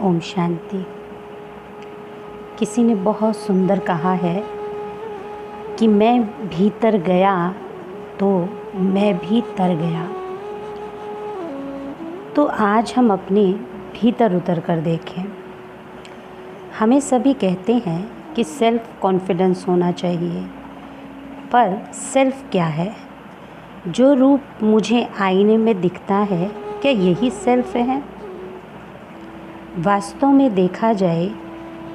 ओम शांति। किसी ने बहुत सुंदर कहा है कि मैं भीतर गया तो मैं भी तर गया। तो आज हम अपने भीतर उतर कर देखें। हमें सभी कहते हैं कि सेल्फ कॉन्फिडेंस होना चाहिए, पर सेल्फ क्या है? जो रूप मुझे आईने में दिखता है, क्या यही सेल्फ है? वास्तव में देखा जाए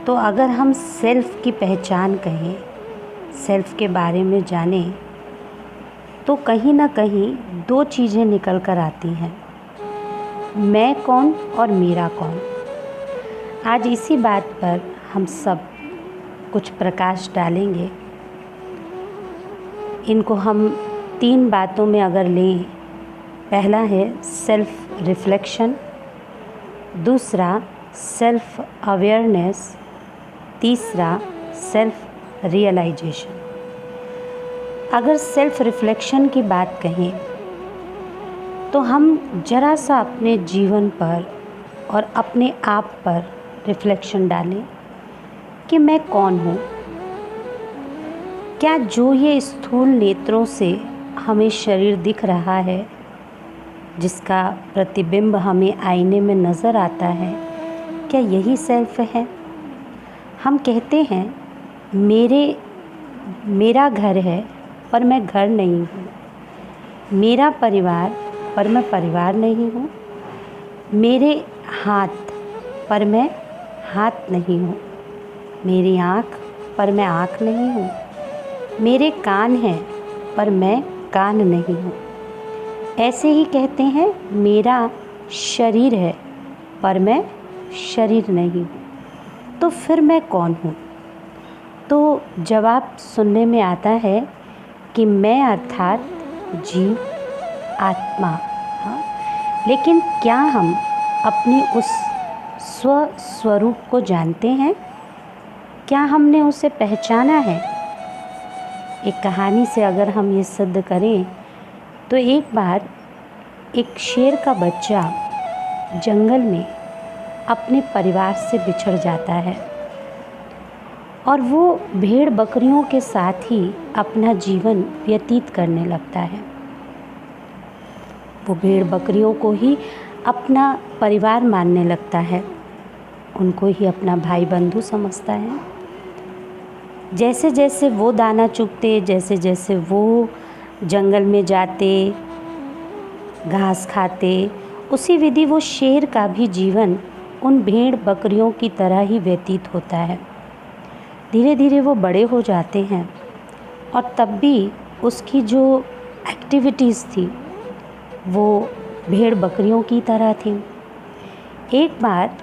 तो अगर हम सेल्फ की पहचान कहें, सेल्फ के बारे में जानें, तो कहीं ना कहीं दो चीज़ें निकल कर आती हैं, मैं कौन और मेरा कौन। आज इसी बात पर हम सब कुछ प्रकाश डालेंगे। इनको हम 3 बातों में अगर लें, पहला है सेल्फ रिफ्लेक्शन, दूसरा सेल्फ अवेयरनेस, तीसरा सेल्फ रियलाइजेशन। अगर सेल्फ रिफ्लेक्शन की बात कहें तो हम जरा सा अपने जीवन पर और अपने आप पर रिफ्लेक्शन डालें कि मैं कौन हूँ। क्या जो ये स्थूल नेत्रों से हमें शरीर दिख रहा है, जिसका प्रतिबिंब हमें आईने में नज़र आता है, क्या यही सेल्फ है? हम कहते हैं मेरा घर है पर मैं घर नहीं हूँ, मेरा परिवार पर मैं परिवार नहीं हूँ, मेरे हाथ पर मैं हाथ नहीं हूँ, मेरी आँख पर मैं आँख नहीं हूँ, मेरे कान हैं पर मैं कान नहीं हूँ। ऐसे ही कहते हैं मेरा शरीर है पर मैं शरीर नहीं हूँ। तो फिर मैं कौन हूँ? तो जवाब सुनने में आता है कि मैं अर्थात जीव, आत्मा। हाँ, लेकिन क्या हम अपनी उस स्वरूप को जानते हैं? क्या हमने उसे पहचाना है? एक कहानी से अगर हम ये सिद्ध करें तो एक बार एक शेर का बच्चा जंगल में अपने परिवार से बिछड़ जाता है और वो भेड़ बकरियों के साथ ही अपना जीवन व्यतीत करने लगता है। वो भेड़ बकरियों को ही अपना परिवार मानने लगता है, उनको ही अपना भाई बंधु समझता है। जैसे जैसे वो दाना चुगते, जैसे जैसे वो जंगल में जाते, घास खाते, उसी विधि वो शेर का भी जीवन उन भेड़ बकरियों की तरह ही व्यतीत होता है। धीरे धीरे वो बड़े हो जाते हैं और तब भी उसकी जो एक्टिविटीज़ थी वो भेड़ बकरियों की तरह थी। एक बार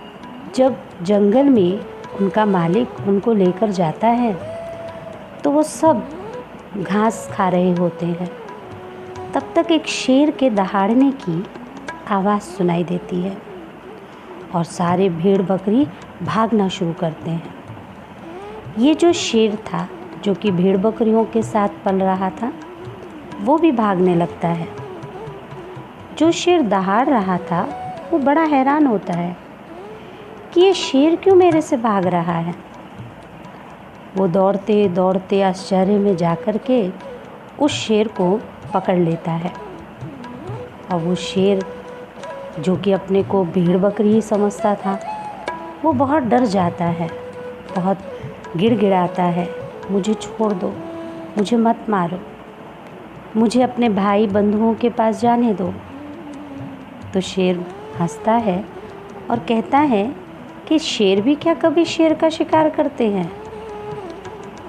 जब जंगल में उनका मालिक उनको लेकर जाता है तो वो सब घास खा रहे होते हैं। तब तक एक शेर के दहाड़ने की आवाज़ सुनाई देती है और सारे भेड़ बकरी भागना शुरू करते हैं। ये जो शेर था, जो कि भेड़ बकरियों के साथ पल रहा था, वो भी भागने लगता है। जो शेर दहाड़ रहा था वो बड़ा हैरान होता है कि ये शेर क्यों मेरे से भाग रहा है। वो दौड़ते दौड़ते आश्चर्य में जाकर के उस शेर को पकड़ लेता है और वो शेर, जो कि अपने को भेड़ बकरी ही समझता था, वो बहुत डर जाता है, बहुत गिड़गिड़ाता है, मुझे छोड़ दो, मुझे मत मारो, मुझे अपने भाई बंधुओं के पास जाने दो। तो शेर हंसता है और कहता है कि शेर भी क्या कभी शेर का शिकार करते हैं?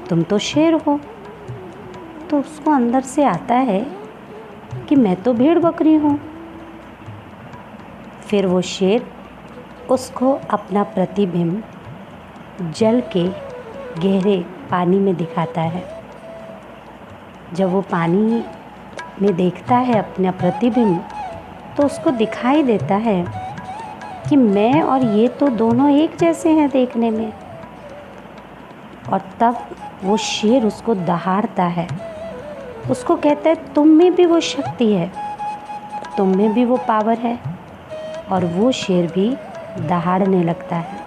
तुम तो शेर हो। तो उसको अंदर से आता है कि मैं तो भेड़ बकरी हूँ। फिर वो शेर उसको अपना प्रतिबिंब जल के गहरे पानी में दिखाता है। जब वो पानी में देखता है अपना प्रतिबिंब तो उसको दिखाई देता है कि मैं और ये तो दोनों एक जैसे हैं देखने में। और तब वो शेर उसको दहाड़ता है, उसको कहता है तुम में भी वो शक्ति है, तुम में भी वो पावर है। और वो शेर भी दहाड़ने लगता है,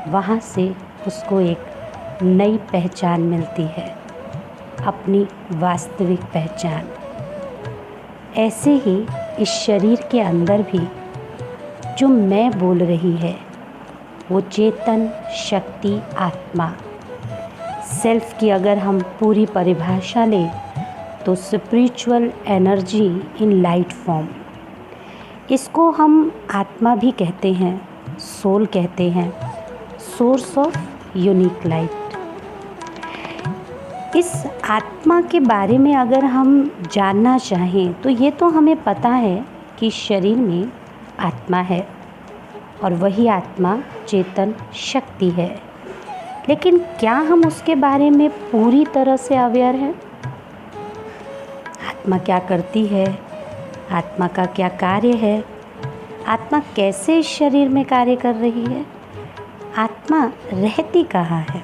वहाँ से उसको एक नई पहचान मिलती है, अपनी वास्तविक पहचान। ऐसे ही इस शरीर के अंदर भी जो मैं बोल रही है वो चेतन शक्ति आत्मा, सेल्फ की अगर हम पूरी परिभाषा लें तो spiritual energy in light form. इसको हम आत्मा भी कहते हैं, सोल कहते हैं, सोर्स ऑफ यूनिक लाइट। इस आत्मा के बारे में अगर हम जानना चाहें तो ये तो हमें पता है कि शरीर में आत्मा है और वही आत्मा चेतन शक्ति है, लेकिन क्या हम उसके बारे में पूरी तरह से अवेयर हैं? आत्मा क्या करती है, आत्मा का क्या कार्य है, आत्मा कैसे इस शरीर में कार्य कर रही है, आत्मा रहती कहाँ है?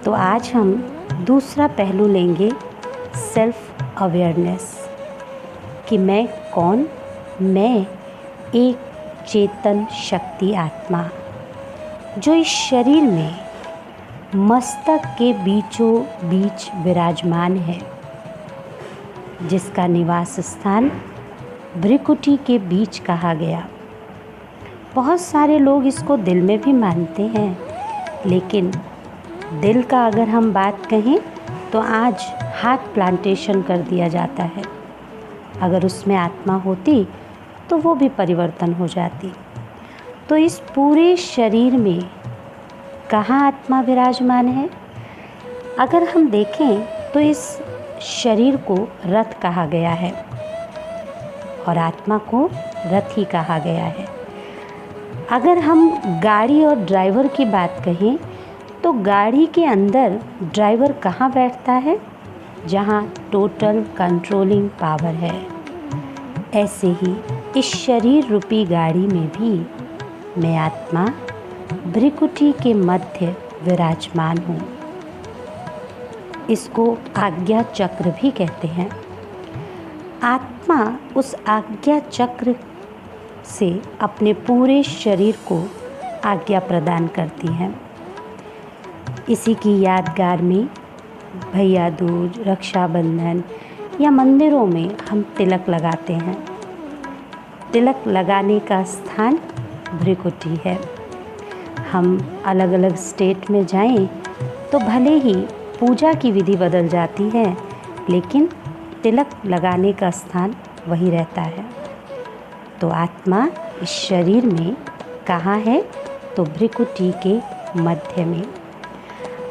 तो आज हम दूसरा पहलू लेंगे, सेल्फ अवेयरनेस, कि मैं कौन? मैं एक चेतन शक्ति आत्मा जो इस शरीर में मस्तक के बीचों बीच विराजमान है, जिसका निवास स्थान भ्रिकुटी के बीच कहा गया। बहुत सारे लोग इसको दिल में भी मानते हैं, लेकिन दिल का अगर हम बात कहें तो आज हार्ट प्लांटेशन कर दिया जाता है। अगर उसमें आत्मा होती तो वो भी परिवर्तन हो जाती। तो इस पूरे शरीर में कहाँ आत्मा विराजमान है? अगर हम देखें तो इस शरीर को रथ कहा गया है और आत्मा को रथी कहा गया है। अगर हम गाड़ी और ड्राइवर की बात कहें तो गाड़ी के अंदर ड्राइवर कहाँ बैठता है? जहाँ टोटल कंट्रोलिंग पावर है। ऐसे ही इस शरीर रूपी गाड़ी में भी मैं आत्मा भ्रिकुटी के मध्य विराजमान हूँ। इसको आज्ञा चक्र भी कहते हैं। आत्मा उस आज्ञा चक्र से अपने पूरे शरीर को आज्ञा प्रदान करती है। इसी की यादगार में भैया दूज, रक्षाबंधन या मंदिरों में हम तिलक लगाते हैं। तिलक लगाने का स्थान भ्रिकुटी है। हम अलग अलग स्टेट में जाएं तो भले ही पूजा की विधि बदल जाती है, लेकिन तिलक लगाने का स्थान वही रहता है। तो आत्मा इस शरीर में कहाँ है? तो भ्रिकुटी के मध्य में।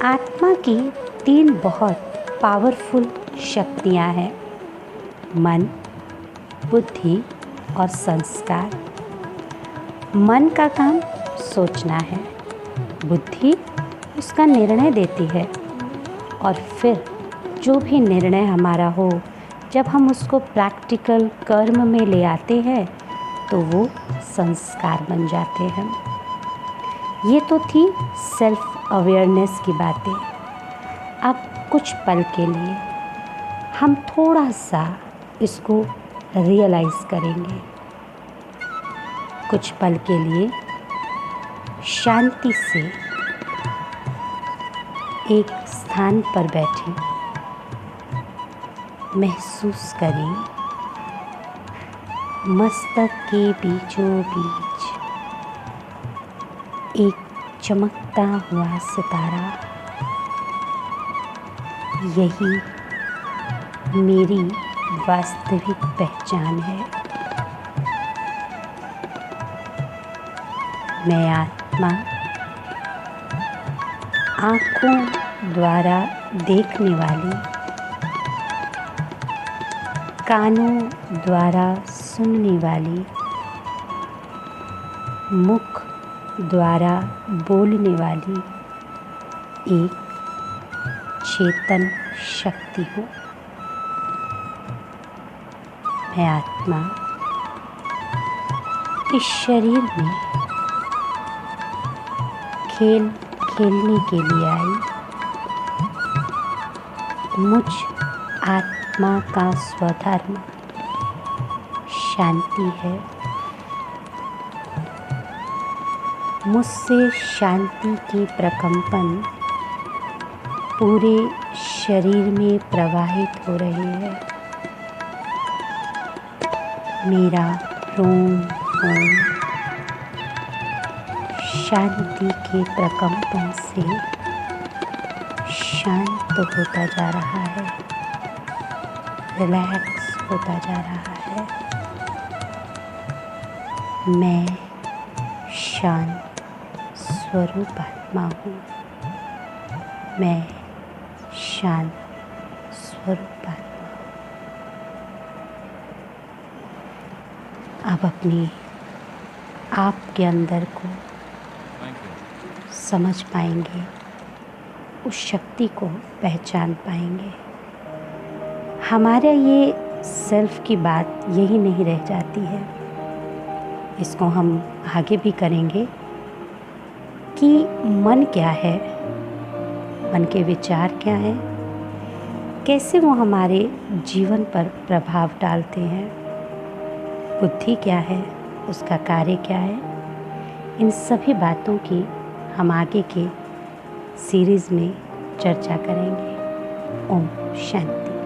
आत्मा की 3 बहुत पावरफुल शक्तियाँ हैं, मन, बुद्धि और संस्कार। मन का काम सोचना है, बुद्धि उसका निर्णय देती है और फिर जो भी निर्णय हमारा हो, जब हम उसको प्रैक्टिकल कर्म में ले आते हैं तो वो संस्कार बन जाते हैं। ये तो थी सेल्फ अवेयरनेस की बातें। अब कुछ पल के लिए हम थोड़ा सा इसको रियलाइज़ करेंगे। कुछ पल के लिए शांति से एक स्थान पर बैठें, महसूस करें मस्तक के बीचों बीच एक चमकता हुआ सितारा। यही मेरी वास्तविक पहचान है। मैं आत्मा आँखों द्वारा देखने वाली, कानों द्वारा सुनने वाली, मुख द्वारा बोलने वाली एक चेतन शक्ति हूँ। मैं आत्मा इस शरीर में खेल खेलने के लिए आई। मुझ आत्मा का स्वधर्म शांति है। मुझसे शांति की प्रकंपन पूरे शरीर में प्रवाहित हो रही है। मेरा रोम रोम शांति के प्रकंपन से शांत होता जा रहा है, रिलैक्स होता जा रहा है। मैं शांत स्वरूप आत्मा हूँ। मैं शांत स्वरूप आत्मा हूँ। अब अपनी आप के अंदर को समझ पाएंगे, उस शक्ति को पहचान पाएंगे। हमारे ये सेल्फ की बात यही नहीं रह जाती है, इसको हम आगे भी करेंगे कि मन क्या है, मन के विचार क्या हैं, कैसे वो हमारे जीवन पर प्रभाव डालते हैं, बुद्धि क्या है, उसका कार्य क्या है। इन सभी बातों की हम आगे के सीरीज़ में चर्चा करेंगे। ओम शांति।